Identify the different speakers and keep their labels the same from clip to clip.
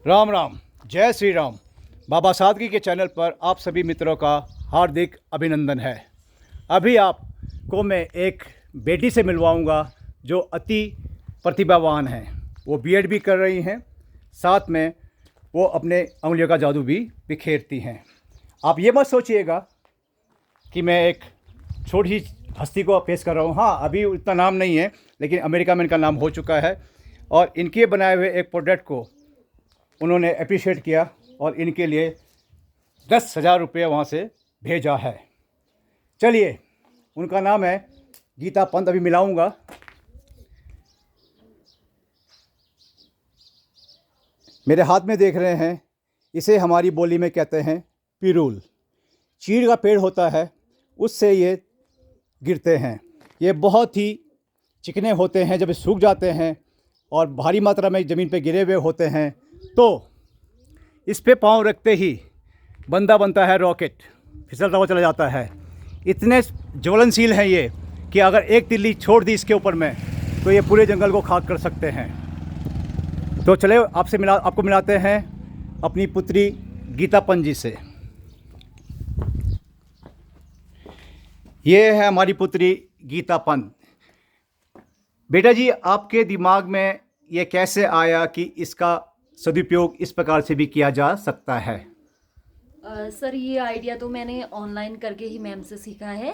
Speaker 1: राम राम, जय श्री राम। बाबा सादगी के चैनल पर आप सभी मित्रों का हार्दिक अभिनंदन है। अभी आपको मैं एक बेटी से मिलवाऊंगा जो अति प्रतिभावान हैं। वो बीएड भी कर रही हैं, साथ में वो अपने उंगलियों का जादू भी बिखेरती हैं। आप ये मत सोचिएगा कि मैं एक छोटी हस्ती को पेश कर रहा हूँ। हाँ, अभी उतना नाम नहीं है, लेकिन अमेरिका में इनका नाम हो चुका है और इनके बनाए हुए एक प्रोडक्ट को उन्होंने अप्रिशिएट किया और इनके लिए 10,000 रुपये वहाँ से भेजा है। चलिए, उनका नाम है गीता पंत। अभी मिलाऊंगा। मेरे हाथ में देख रहे हैं, इसे हमारी बोली में कहते हैं पिरूल। चीड़ का पेड़ होता है, उससे ये गिरते हैं। ये बहुत ही चिकने होते हैं। जब सूख जाते हैं और भारी मात्रा में ज़मीन पे गिरे हुए होते हैं तो इस पे पाँव रखते ही बंदा बनता है रॉकेट, फिसलता हुआ चला जाता है। इतने ज्वलनशील हैं ये कि अगर एक तिल्ली छोड़ दी इसके ऊपर में तो ये पूरे जंगल को खाक कर सकते हैं। तो चले आपको मिलाते हैं अपनी पुत्री गीता पंत जी से। ये है हमारी पुत्री गीता पंत। बेटा जी, आपके दिमाग में ये कैसे आया कि इसका सदुपयोग इस प्रकार से भी किया जा सकता है?
Speaker 2: सर, ये आइडिया तो मैंने ऑनलाइन करके ही मैम से सीखा है।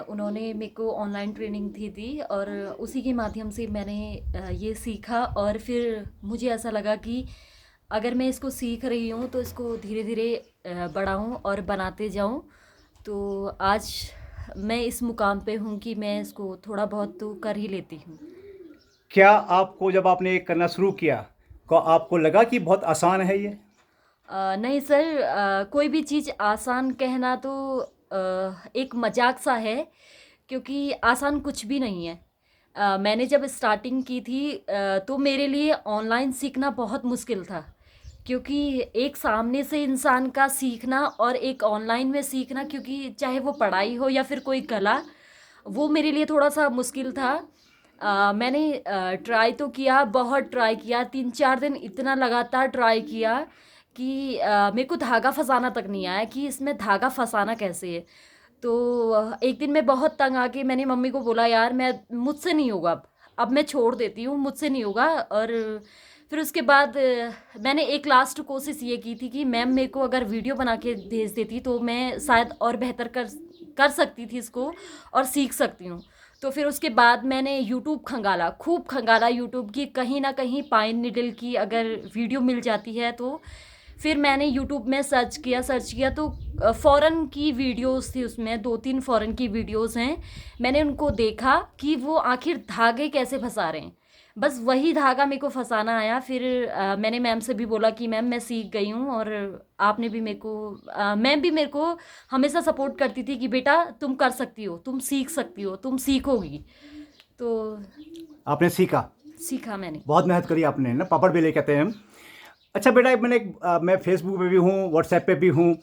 Speaker 2: उन्होंने मेरे को ऑनलाइन ट्रेनिंग दी और उसी के माध्यम से मैंने ये सीखा और फिर मुझे ऐसा लगा कि अगर मैं इसको सीख रही हूँ तो इसको धीरे धीरे बढ़ाऊँ और बनाते जाऊँ। तो आज मैं इस मुकाम पे हूँ कि मैं इसको थोड़ा बहुत तो कर ही लेती हूँ।
Speaker 1: क्या आपको जब आपने ये करना शुरू किया तो आपको लगा कि बहुत आसान है ये?
Speaker 2: नहीं सर, कोई भी चीज़ आसान कहना तो एक मजाक सा है, क्योंकि आसान कुछ भी नहीं है। मैंने जब स्टार्टिंग की थी तो मेरे लिए ऑनलाइन सीखना बहुत मुश्किल था, क्योंकि एक सामने से इंसान का सीखना और एक ऑनलाइन में सीखना, क्योंकि चाहे वो पढ़ाई हो या फिर कोई कला, वो मेरे लिए थोड़ा सा मुश्किल था। मैंने ट्राई तो किया, बहुत ट्राई किया, 3-4 दिन इतना लगातार ट्राई किया कि मेरे को धागा फंसाना तक नहीं आया कि इसमें धागा फंसाना कैसे है। तो एक दिन मैं बहुत तंग आके मैंने मम्मी को बोला, यार मैं मुझसे नहीं होगा, अब मैं छोड़ देती हूँ, मुझसे नहीं होगा। और फिर उसके बाद मैंने एक लास्ट कोशिश ये की थी कि मैम मेरे को अगर वीडियो बना के भेज देती तो मैं शायद और बेहतर कर सकती थी इसको और सीख सकती हूँ। तो फिर उसके बाद मैंने यूट्यूब खंगाला, खूब खंगाला यूट्यूब की, कहीं ना कहीं पाइन निडल की अगर वीडियो मिल जाती है तो फिर मैंने यूट्यूब में सर्च किया तो फ़ॉरेन की वीडियोस थी, उसमें 2-3 फ़ॉरेन की वीडियोस हैं। मैंने उनको देखा कि वो आखिर धागे कैसे फंसा रहे हैं, बस वही धागा मेरे को फंसाना आया। फिर मैंने मैम से भी बोला कि मैम मैं सीख गई हूँ और आपने भी मेरे को मैम भी मेरे को हमेशा सपोर्ट करती थी कि बेटा तुम कर सकती हो, तुम सीख सकती हो, तुम सीखोगी। तो
Speaker 1: आपने सीखा
Speaker 2: मैंने।
Speaker 1: बहुत मेहनत करी आपने ना, पापड़ बेले कहते हैं हम। अच्छा बेटा, मैं फेसबुक पे भी हूँ, व्हाट्सएप पे भी हूँ।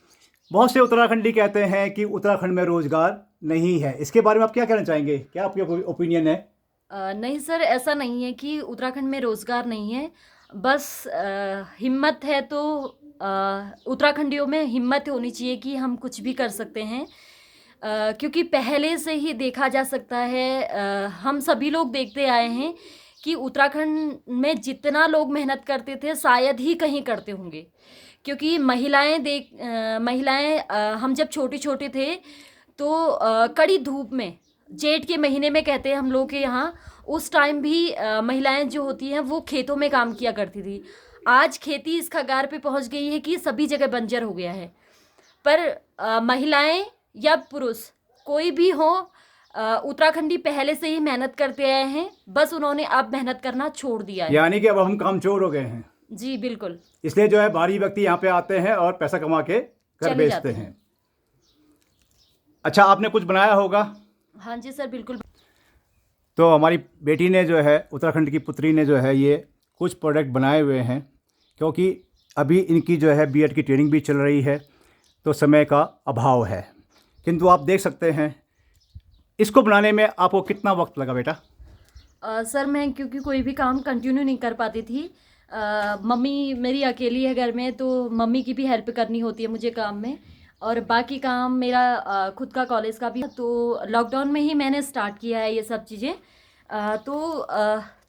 Speaker 1: बहुत से उत्तराखंडी कहते हैं कि उत्तराखंड में रोज़गार नहीं है। इसके बारे में आप क्या कहना चाहेंगे? क्या आपकी ओपिनियन है?
Speaker 2: नहीं सर, ऐसा नहीं है कि उत्तराखंड में रोज़गार नहीं है। बस हिम्मत है तो उत्तराखंडियों में हिम्मत होनी चाहिए कि हम कुछ भी कर सकते हैं। क्योंकि पहले से ही देखा जा सकता है, हम सभी लोग देखते आए हैं कि उत्तराखंड में जितना लोग मेहनत करते थे शायद ही कहीं करते होंगे। क्योंकि महिलाएं हम जब छोटे छोटे थे तो कड़ी धूप में, जेठ के महीने में कहते हैं हम लोग के यहाँ, उस टाइम भी महिलाएं जो होती हैं वो खेतों में काम किया करती थी। आज खेती इस कगार पे पहुंच गई है कि सभी जगह बंजर हो गया है। पर महिलाएं या पुरुष कोई भी हो, उत्तराखंडी पहले से ही मेहनत करते आए हैं, बस उन्होंने अब मेहनत करना छोड़ दिया है।
Speaker 1: यानी कि अब हम कामचोर हो गए हैं।
Speaker 2: जी बिल्कुल।
Speaker 1: इसलिए जो है बाहरी व्यक्ति यहाँ पे आते हैं और पैसा कमा के घर
Speaker 2: चले
Speaker 1: बेचते
Speaker 2: जाते
Speaker 1: हैं। अच्छा, आपने कुछ बनाया होगा?
Speaker 2: हाँ जी सर, बिल्कुल।
Speaker 1: तो हमारी बेटी ने जो है, उत्तराखंड की पुत्री ने जो है, ये कुछ प्रोडक्ट बनाए हुए हैं। क्योंकि अभी इनकी जो है बीएड की ट्रेनिंग भी चल रही है तो समय का अभाव है, किंतु आप देख सकते हैं इसको बनाने में आपको कितना वक्त लगा बेटा?
Speaker 2: सर मैं क्योंकि कोई भी काम कंटिन्यू नहीं कर पाती थी, मम्मी मेरी अकेली है घर में, तो मम्मी की भी हेल्प करनी होती है मुझे काम में, और बाकी काम मेरा खुद का कॉलेज का भी। तो लॉकडाउन में ही मैंने स्टार्ट किया है ये सब चीज़ें। तो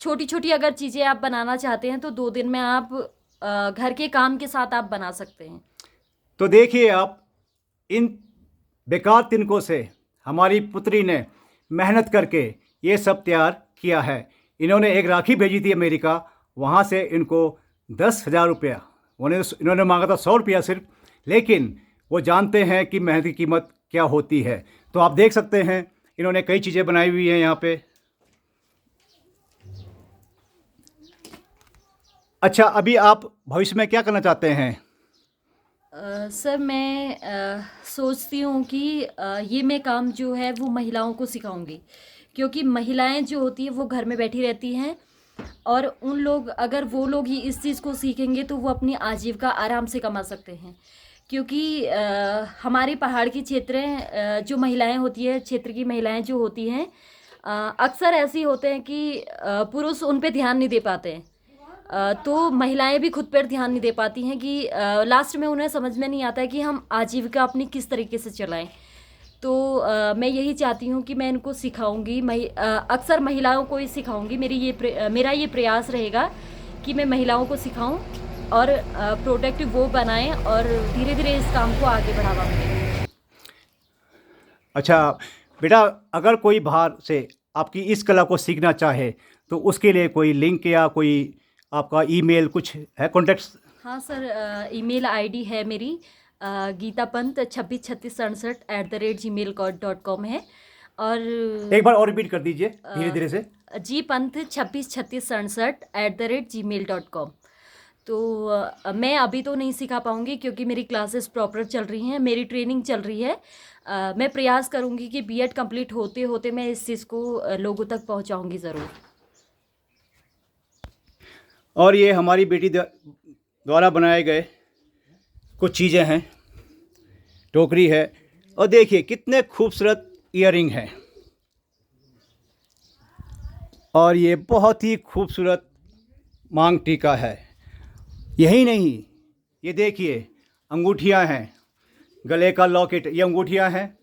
Speaker 2: छोटी छोटी अगर चीज़ें आप बनाना चाहते हैं तो 2 दिन में आप घर के काम के साथ आप बना सकते हैं।
Speaker 1: तो देखिए आप, इन बेकार तिनकों से हमारी पुत्री ने मेहनत करके ये सब तैयार किया है। इन्होंने एक राखी भेजी थी अमेरिका, वहाँ से इनको 10,000 रुपया, इन्होंने मांगा था 100 रुपया सिर्फ, लेकिन वो जानते हैं कि मेहनत की कीमत क्या होती है। तो आप देख सकते हैं इन्होंने कई चीज़ें बनाई हुई हैं यहाँ पे। अच्छा, अभी आप भविष्य में क्या करना चाहते हैं?
Speaker 2: सर मैं सोचती हूँ कि ये मैं काम जो है वो महिलाओं को सिखाऊंगी, क्योंकि महिलाएं जो होती हैं वो घर में बैठी रहती हैं, और उन लोग अगर वो लोग ही इस चीज़ को सीखेंगे तो वो अपनी आजीविका आराम से कमा सकते हैं। क्योंकि हमारे पहाड़ की क्षेत्रें जो महिलाएं होती है, क्षेत्र की महिलाएं जो होती हैं, अक्सर ऐसी होते हैं कि पुरुष उन पे ध्यान नहीं दे पाते हैं। तो महिलाएं भी खुद पर ध्यान नहीं दे पाती हैं कि लास्ट में उन्हें समझ में नहीं आता है कि हम आजीविका अपनी किस तरीके से चलाएं। तो मैं यही चाहती हूँ कि मैं इनको सिखाऊंगी, अक्सर महिलाओं को ही सिखाऊंगी। मेरा ये प्रयास रहेगा कि मैं महिलाओं को सिखाऊं और प्रोडक्ट वो बनाएं और धीरे धीरे इस काम को आगे बढ़ावा मिले।
Speaker 1: अच्छा बेटा, अगर कोई बाहर से आपकी इस कला को सीखना चाहे तो उसके लिए कोई लिंक या कोई आपका ईमेल कुछ है, कॉन्टेक्ट्स?
Speaker 2: हाँ सर, ईमेल आईडी है मेरी गीतापंत 263667@gmail.com है। और
Speaker 1: एक बार और रिपीट कर दीजिए धीरे धीरे से।
Speaker 2: gpanth 263667@gmail.com। तो मैं अभी तो नहीं सिखा पाऊँगी क्योंकि मेरी क्लासेस प्रॉपर चल रही हैं, मेरी ट्रेनिंग चल रही है। मैं प्रयास करूँगी कि बीएड कंप्लीट होते होते मैं इस चीज़ को लोगों तक पहुँचाऊँगी ज़रूर।
Speaker 1: और ये हमारी बेटी द्वारा बनाए गए कुछ चीज़ें हैं, टोकरी है, और देखिए कितने खूबसूरत ईयरिंग हैं, और ये बहुत ही खूबसूरत मांग टीका है। यही नहीं, ये देखिए अंगूठियां हैं, गले का लॉकेट, ये अंगूठियां हैं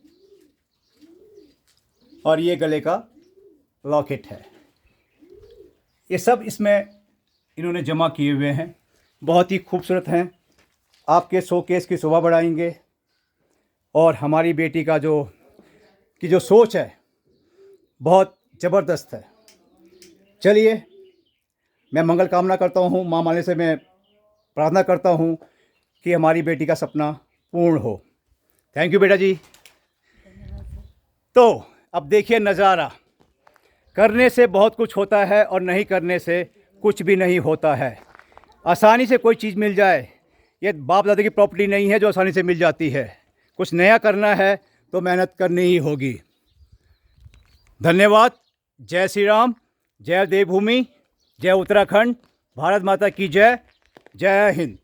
Speaker 1: और ये गले का लॉकेट है। ये सब इसमें इन्होंने जमा किए हुए हैं, बहुत ही खूबसूरत हैं, आपके शोकेस की शोभा बढ़ाएंगे। और हमारी बेटी का जो सोच है बहुत ज़बरदस्त है। चलिए, मैं मंगल कामना करता हूँ, माँ माने से मैं प्रार्थना करता हूँ कि हमारी बेटी का सपना पूर्ण हो। थैंक यू बेटा जी। तो अब देखिए नज़ारा, करने से बहुत कुछ होता है और नहीं करने से कुछ भी नहीं होता है। आसानी से कोई चीज़ मिल जाए, ये बाप दादा की प्रॉपर्टी नहीं है जो आसानी से मिल जाती है। कुछ नया करना है तो मेहनत करनी ही होगी। धन्यवाद। जय श्री राम, जय देवभूमि, जय उत्तराखंड, भारत माता की जय, जय हिंद।